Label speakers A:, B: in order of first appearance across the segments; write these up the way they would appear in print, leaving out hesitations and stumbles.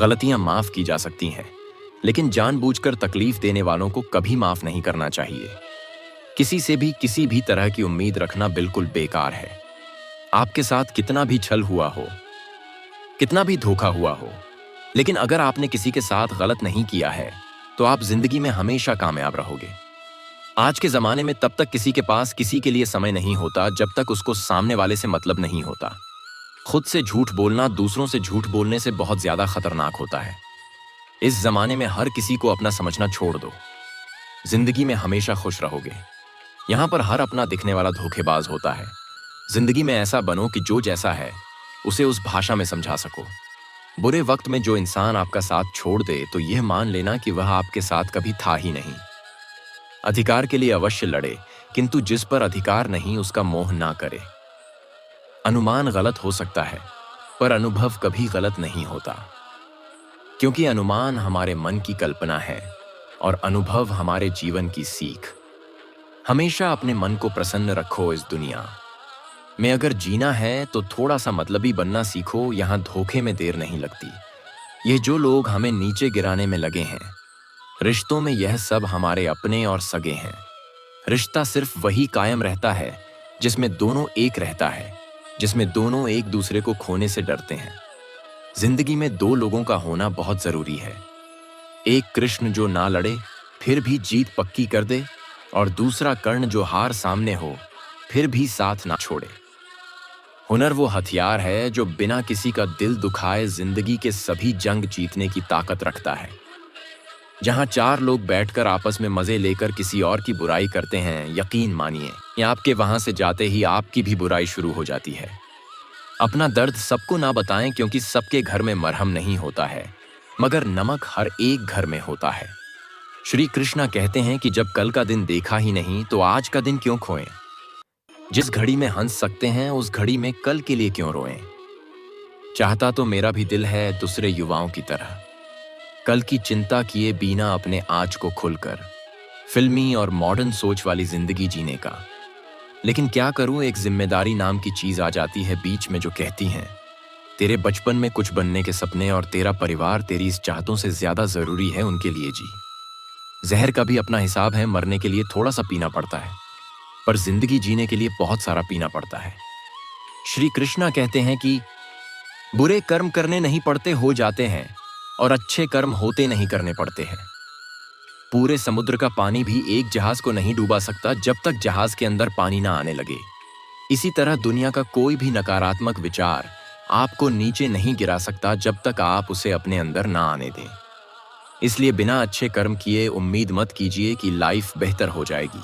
A: गलतियां माफ की जा सकती हैं, लेकिन जानबूझकर तकलीफ देने वालों को कभी माफ नहीं करना चाहिए। किसी से भी किसी भी तरह की उम्मीद रखना बिल्कुल बेकार है। आपके साथ कितना भी छल हुआ हो, कितना भी धोखा हुआ हो, लेकिन अगर आपने किसी के साथ गलत नहीं किया है तो आप जिंदगी में हमेशा कामयाब रहोगे। आज के जमाने में तब तक किसी के पास किसी के लिए समय नहीं होता जब तक उसको सामने वाले से मतलब नहीं होता। खुद से झूठ बोलना दूसरों से झूठ बोलने से बहुत ज्यादा खतरनाक होता है। इस जमाने में हर किसी को अपना समझना छोड़ दो। जिंदगी में हमेशा खुश रहोगे। यहां पर हर अपना दिखने वाला धोखेबाज होता है। जिंदगी में ऐसा बनो कि जो जैसा है उसे उस भाषा में समझा सको। बुरे वक्त में जो इंसान आपका साथ छोड़ दे तो यह मान लेना कि वह आपके साथ कभी था ही नहीं। अधिकार के लिए अवश्य लड़े, किंतु जिस पर अधिकार नहीं उसका मोह ना करे। अनुमान गलत हो सकता है, पर अनुभव कभी गलत नहीं होता, क्योंकि अनुमान हमारे मन की कल्पना है और अनुभव हमारे जीवन की सीख। हमेशा अपने मन को प्रसन्न रखो। इस दुनिया में अगर जीना है तो थोड़ा सा मतलबी बनना सीखो। यहां धोखे में देर नहीं लगती। ये जो लोग हमें नीचे गिराने में लगे हैं, रिश्तों में यह सब हमारे अपने और सगे हैं। रिश्ता सिर्फ वही कायम रहता है जिसमें दोनों एक रहता है, जिसमें दोनों एक दूसरे को खोने से डरते हैं। जिंदगी में दो लोगों का होना बहुत जरूरी है। एक कृष्ण जो ना लड़े फिर भी जीत पक्की कर दे, और दूसरा कर्ण जो हार सामने हो फिर भी साथ ना छोड़े। हुनर वो हथियार है जो बिना किसी का दिल दुखाए जिंदगी के सभी जंग जीतने की ताकत रखता है। जहां चार लोग बैठकर आपस में मजे लेकर किसी और की बुराई करते हैं, यकीन मानिए आपके वहां से जाते ही आपकी भी बुराई शुरू हो जाती है। अपना दर्द सबको ना बताएं, क्योंकि सबके घर में मरहम नहीं होता है, मगर नमक हर एक घर में होता है। श्री कृष्णा कहते हैं कि जब कल का दिन देखा ही नहीं तो आज का दिन क्यों खोएं। जिस घड़ी में हंस सकते हैं उस घड़ी में कल के लिए क्यों रोएं। चाहता तो मेरा भी दिल है दूसरे युवाओं की तरह, कल की चिंता किए बिना अपने आज को खुलकर फिल्मी और मॉडर्न सोच वाली जिंदगी जीने का। लेकिन क्या करूं, एक जिम्मेदारी नाम की चीज आ जाती है बीच में जो कहती है तेरे बचपन में कुछ बनने के सपने और तेरा परिवार तेरी इस चाहतों से ज्यादा जरूरी है उनके लिए जी। जहर का भी अपना हिसाब है, मरने के लिए थोड़ा सा पीना पड़ता है, पर जिंदगी जीने के लिए बहुत सारा पीना पड़ता है। श्री कृष्णा कहते हैं कि बुरे कर्म करने नहीं पड़ते, हो जाते हैं, और अच्छे कर्म होते नहीं करने पड़ते हैं। पूरे समुद्र का पानी भी एक जहाज को नहीं डूबा सकता जब तक जहाज के अंदर पानी ना आने लगे। इसी तरह दुनिया का कोई भी नकारात्मक विचार आपको नीचे नहीं गिरा सकता जब तक आप उसे अपने अंदर ना आने दें। इसलिए बिना अच्छे कर्म किए उम्मीद मत कीजिए कि लाइफ बेहतर हो जाएगी।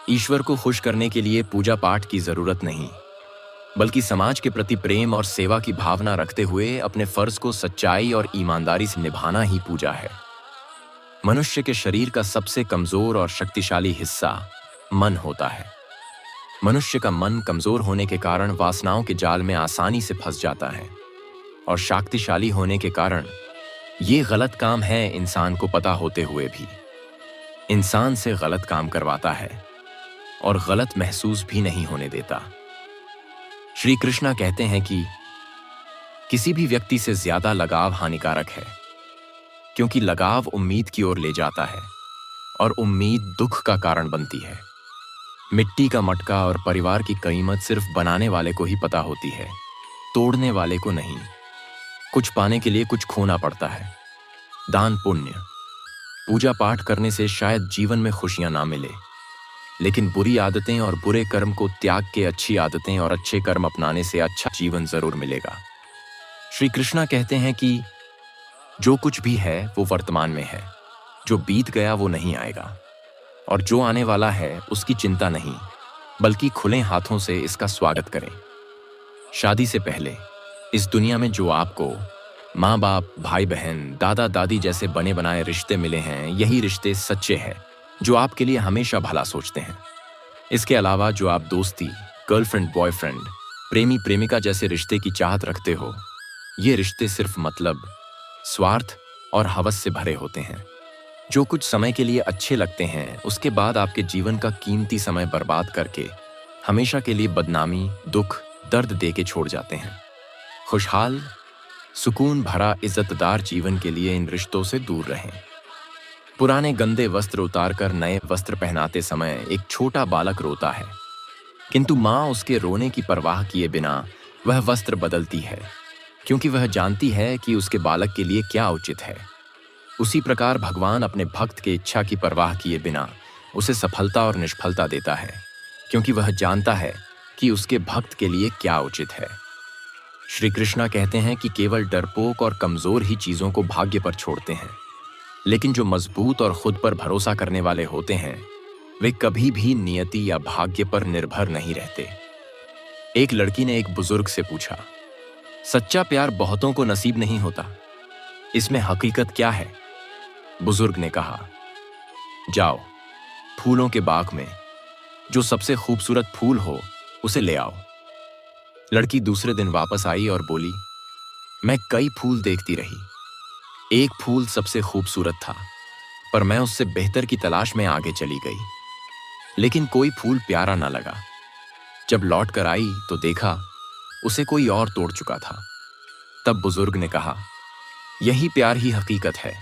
A: ईश्वर को खुश करने के लिए पूजा पाठ की जरूरत नहीं, बल्कि समाज के प्रति प्रेम और सेवा की भावना रखते हुए अपने फर्ज को सच्चाई और ईमानदारी से निभाना ही पूजा है। मनुष्य के शरीर का सबसे कमजोर और शक्तिशाली हिस्सा मन होता है। मनुष्य का मन कमजोर होने के कारण वासनाओं के जाल में आसानी से फंस जाता है, और शक्तिशाली होने के कारण ये गलत काम है इंसान को पता होते हुए भी इंसान से गलत काम करवाता है और गलत महसूस भी नहीं होने देता। श्री कृष्णा कहते हैं कि किसी भी व्यक्ति से ज्यादा लगाव हानिकारक है, क्योंकि लगाव उम्मीद की ओर ले जाता है और उम्मीद दुख का कारण बनती है। मिट्टी का मटका और परिवार की कीमत सिर्फ बनाने वाले को ही पता होती है, तोड़ने वाले को नहीं। कुछ पाने के लिए कुछ खोना पड़ता है। दान पुण्य, पूजा पाठ करने से शायद जीवन में खुशियां ना मिले, लेकिन बुरी आदतें और बुरे कर्म को त्याग के अच्छी आदतें और अच्छे कर्म अपनाने से अच्छा जीवन जरूर मिलेगा। श्री कृष्णा कहते हैं कि जो कुछ भी है वो वर्तमान में है, जो बीत गया वो नहीं आएगा, और जो आने वाला है उसकी चिंता नहीं, बल्कि खुले हाथों से इसका स्वागत करें। शादी से पहले इस दुनिया में जो आपको माँ बाप, भाई बहन, दादा दादी जैसे बने बनाए रिश्ते मिले हैं, यही रिश्ते सच्चे हैं जो आपके लिए हमेशा भला सोचते हैं। इसके अलावा जो आप दोस्ती, गर्लफ्रेंड बॉयफ्रेंड, प्रेमी प्रेमिका जैसे रिश्ते की चाहत रखते हो, ये रिश्ते सिर्फ मतलब, स्वार्थ और हवस से भरे होते हैं। जो कुछ समय के लिए अच्छे लगते हैं उसके बाद आपके जीवन का कीमती समय बर्बाद करके हमेशा के लिए बदनामी, दुख, दर्द दे के छोड़ जाते हैं। खुशहाल, सुकून भरा इज्जतदार जीवन के लिए इन रिश्तों से दूर रहें। पुराने गंदे वस्त्र उतारकर नए वस्त्र पहनाते समय एक छोटा बालक रोता है, किंतु माँ उसके रोने की परवाह किए बिना वह वस्त्र बदलती है, क्योंकि वह जानती है कि उसके बालक के लिए क्या उचित है। उसी प्रकार भगवान अपने भक्त के इच्छा की परवाह किए बिना उसे सफलता और निष्फलता देता है, क्योंकि वह जानता है कि उसके भक्त के लिए क्या उचित है। श्री कृष्णा कहते हैं कि केवल डरपोक और कमजोर ही चीजों को भाग्य पर छोड़ते हैं, लेकिन जो मजबूत और खुद पर भरोसा करने वाले होते हैं वे कभी भी नियति या भाग्य पर निर्भर नहीं रहते। एक लड़की ने एक बुजुर्ग से पूछा, सच्चा प्यार बहुतों को नसीब नहीं होता, इसमें हकीकत क्या है? बुजुर्ग ने कहा, जाओ फूलों के बाग में जो सबसे खूबसूरत फूल हो उसे ले आओ। लड़की दूसरे दिन वापस आई और बोली, मैं कई फूल देखती रही, एक फूल सबसे खूबसूरत था, पर मैं उससे बेहतर की तलाश में आगे चली गई, लेकिन कोई फूल प्यारा ना लगा। जब लौट कर आई तो देखा उसे कोई और तोड़ चुका था। तब बुजुर्ग ने कहा, यही प्यार ही हकीकत है,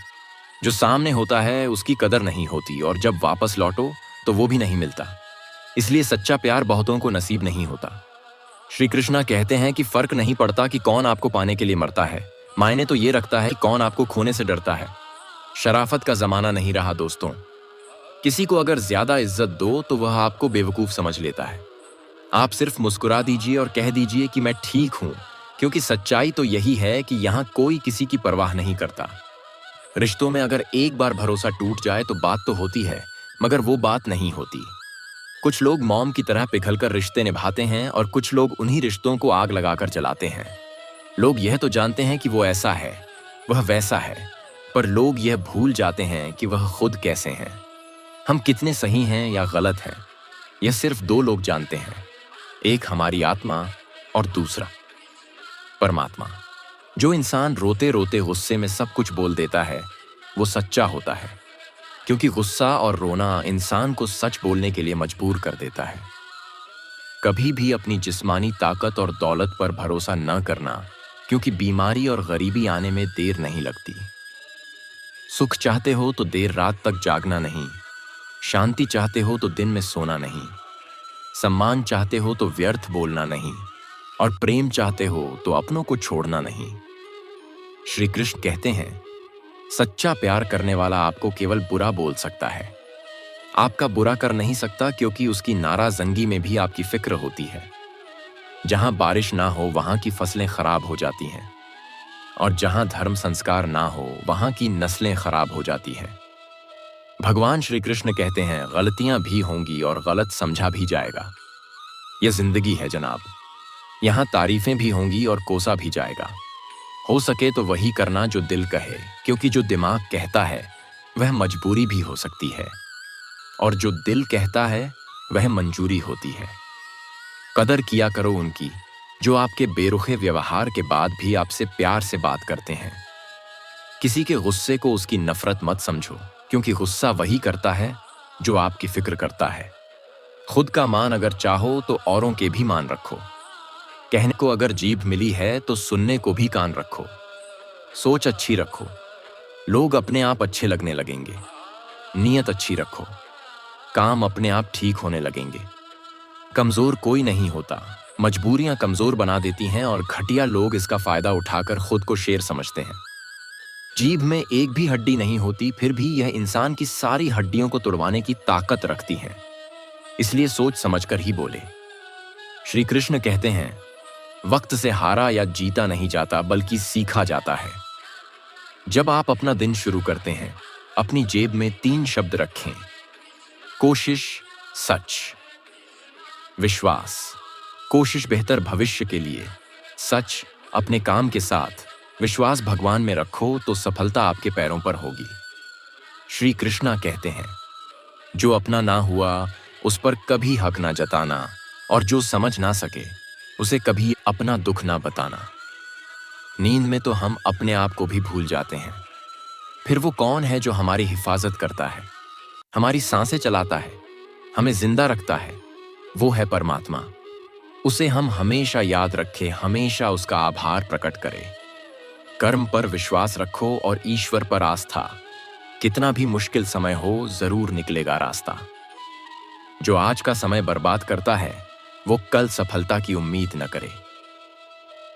A: जो सामने होता है उसकी कदर नहीं होती और जब वापस लौटो तो वो भी नहीं मिलता। इसलिए सच्चा प्यार बहुतों को नसीब नहीं होता। श्री कृष्णा कहते हैं कि फर्क नहीं पड़ता कि कौन आपको पाने के लिए मरता है, मायने तो ये रखता है कि कौन आपको खोने से डरता है। शराफत का जमाना नहीं रहा दोस्तों। किसी को अगर ज्यादा इज्जत दो तो वह आपको बेवकूफ समझ लेता है। आप सिर्फ मुस्कुरा दीजिए और कह दीजिए कि मैं ठीक हूं, क्योंकि सच्चाई तो यही है कि यहां कोई किसी की परवाह नहीं करता। रिश्तों में अगर एक बार भरोसा टूट जाए तो बात तो होती है, मगर वो बात नहीं होती। कुछ लोग मॉम की तरह पिघलकर रिश्ते निभाते हैं और कुछ लोग उन्हीं रिश्तों को आग लगाकर जलाते हैं। लोग यह तो जानते हैं कि वो ऐसा है, वह वैसा है, पर लोग यह भूल जाते हैं कि वह खुद कैसे हैं। हम कितने सही हैं या गलत हैं, यह सिर्फ दो लोग जानते हैं, एक हमारी आत्मा और दूसरा परमात्मा। जो इंसान रोते रोते गुस्से में सब कुछ बोल देता है वो सच्चा होता है, क्योंकि गुस्सा और रोना इंसान को सच बोलने के लिए मजबूर कर देता है। कभी भी अपनी जिस्मानी ताकत और दौलत पर भरोसा न करना, क्योंकि बीमारी और गरीबी आने में देर नहीं लगती। सुख चाहते हो तो देर रात तक जागना नहीं, शांति चाहते हो तो दिन में सोना नहीं, सम्मान चाहते हो तो व्यर्थ बोलना नहीं, और प्रेम चाहते हो तो अपनों को छोड़ना नहीं। श्री कृष्ण कहते हैं, सच्चा प्यार करने वाला आपको केवल बुरा बोल सकता है, आपका बुरा कर नहीं सकता, क्योंकि उसकी नाराजगी में भी आपकी फिक्र होती है। जहां बारिश ना हो वहां की फसलें खराब हो जाती हैं, और जहां धर्म संस्कार ना हो वहां की नस्लें खराब हो जाती हैं। भगवान श्री कृष्ण कहते हैं, गलतियां भी होंगी और गलत समझा भी जाएगा। यह जिंदगी है जनाब, यहां तारीफें भी होंगी और कोसा भी जाएगा। हो सके तो वही करना जो दिल कहे, क्योंकि जो दिमाग कहता है वह मजबूरी भी हो सकती है, और जो दिल कहता है वह मंजूरी होती है। कदर किया करो उनकी जो आपके बेरुखे व्यवहार के बाद भी आपसे प्यार से बात करते हैं। किसी के गुस्से को उसकी नफरत मत समझो, क्योंकि गुस्सा वही करता है जो आपकी फिक्र करता है। खुद का मान अगर चाहो तो औरों के भी मान रखो। कहने को अगर जीभ मिली है तो सुनने को भी कान रखो। सोच अच्छी रखो, लोग अपने आप अच्छे लगने लगेंगे। नीयत अच्छी रखो, काम अपने आप ठीक होने लगेंगे। कमजोर कोई नहीं होता, मजबूरियां कमजोर बना देती हैं और घटिया लोग इसका फायदा उठाकर खुद को शेर समझते हैं। जीभ में एक भी हड्डी नहीं होती, फिर भी यह इंसान की सारी हड्डियों को तुड़वाने की ताकत रखती है। इसलिए सोच समझकर ही बोले। श्री कृष्ण कहते हैं, वक्त से हारा या जीता नहीं जाता बल्कि सीखा जाता है। जब आप अपना दिन शुरू करते हैं, अपनी जेब में 3 शब्द रखें, कोशिश, सच, विश्वास। कोशिश बेहतर भविष्य के लिए, सच अपने काम के साथ, विश्वास भगवान में रखो तो सफलता आपके पैरों पर होगी। श्री कृष्णा कहते हैं, जो अपना ना हुआ उस पर कभी हक ना जताना, और जो समझ ना सके उसे कभी अपना दुख ना बताना। नींद में तो हम अपने आप को भी भूल जाते हैं। फिर वो कौन है जो हमारी हिफाजत करता है, हमारी सांसें चलाता है, हमें जिंदा रखता है? वो है परमात्मा। उसे हम हमेशा याद रखें, हमेशा उसका आभार प्रकट करें। कर्म पर विश्वास रखो और ईश्वर पर आस्था। कितना भी मुश्किल समय हो, जरूर निकलेगा रास्ता। जो आज का समय बर्बाद करता है, वो कल सफलता की उम्मीद न करे।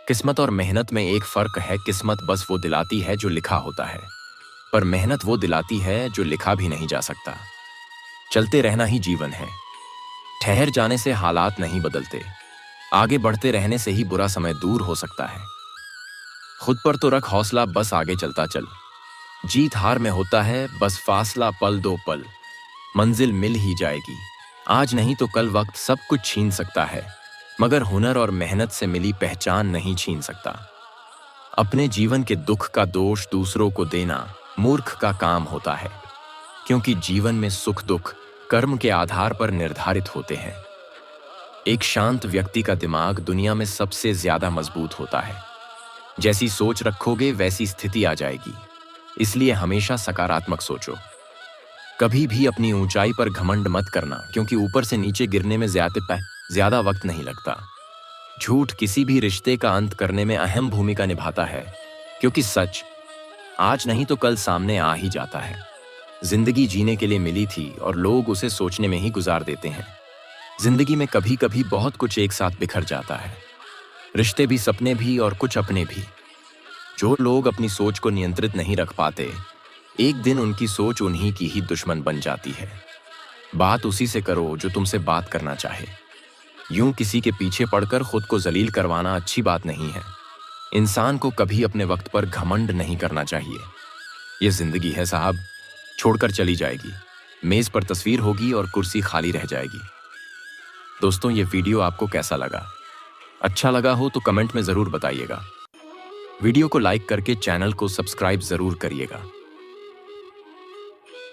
A: किस्मत और मेहनत में एक फर्क है। किस्मत बस वो दिलाती है जो लिखा होता है, पर मेहनत वो दिलाती है जो लिखा भी नहीं जा सकता। चलते रहना ही जीवन है। ठहर जाने से हालात नहीं बदलते, आगे बढ़ते रहने से ही बुरा समय दूर हो सकता है। खुद पर तो रख हौसला, बस आगे चलता चल। जीत हार में होता है बस फासला, पल दो पल, मंजिल मिल ही जाएगी। आज नहीं तो कल वक्त सब कुछ छीन सकता है, मगर हुनर और मेहनत से मिली पहचान नहीं छीन सकता। अपने जीवन के दुख का दोष दूसरों को देना मूर्ख का काम होता है, क्योंकि जीवन में सुख दुख कर्म के आधार पर निर्धारित होते हैं। एक शांत व्यक्ति का दिमाग दुनिया में सबसे ज्यादा मजबूत होता है। जैसी सोच रखोगे वैसी स्थिति आ जाएगी, इसलिए हमेशा सकारात्मक सोचो। कभी भी अपनी ऊंचाई पर घमंड मत करना, क्योंकि ऊपर से नीचे गिरने में ज्यादा वक्त नहीं लगता। झूठ किसी भी रिश्ते का अंत करने में अहम भूमिका निभाता है, क्योंकि सच आज नहीं तो कल सामने आ ही जाता है। जिंदगी जीने के लिए मिली थी और लोग उसे सोचने में ही गुजार देते हैं। जिंदगी में कभी कभी बहुत कुछ एक साथ बिखर जाता है, रिश्ते भी, सपने भी और कुछ अपने भी। जो लोग अपनी सोच को नियंत्रित नहीं रख पाते, एक दिन उनकी सोच उन्हीं की ही दुश्मन बन जाती है। बात उसी से करो जो तुमसे बात करना चाहे। यूं किसी के पीछे पड़कर खुद को जलील करवाना अच्छी बात नहीं है। इंसान को कभी अपने वक्त पर घमंड नहीं करना चाहिए। ये जिंदगी है साहब, छोड़कर चली जाएगी। मेज पर तस्वीर होगी और कुर्सी खाली रह जाएगी। दोस्तों, ये वीडियो आपको कैसा लगा? अच्छा लगा हो तो कमेंट में जरूर बताइएगा। वीडियो को लाइक करके चैनल को सब्सक्राइब जरूर करिएगा।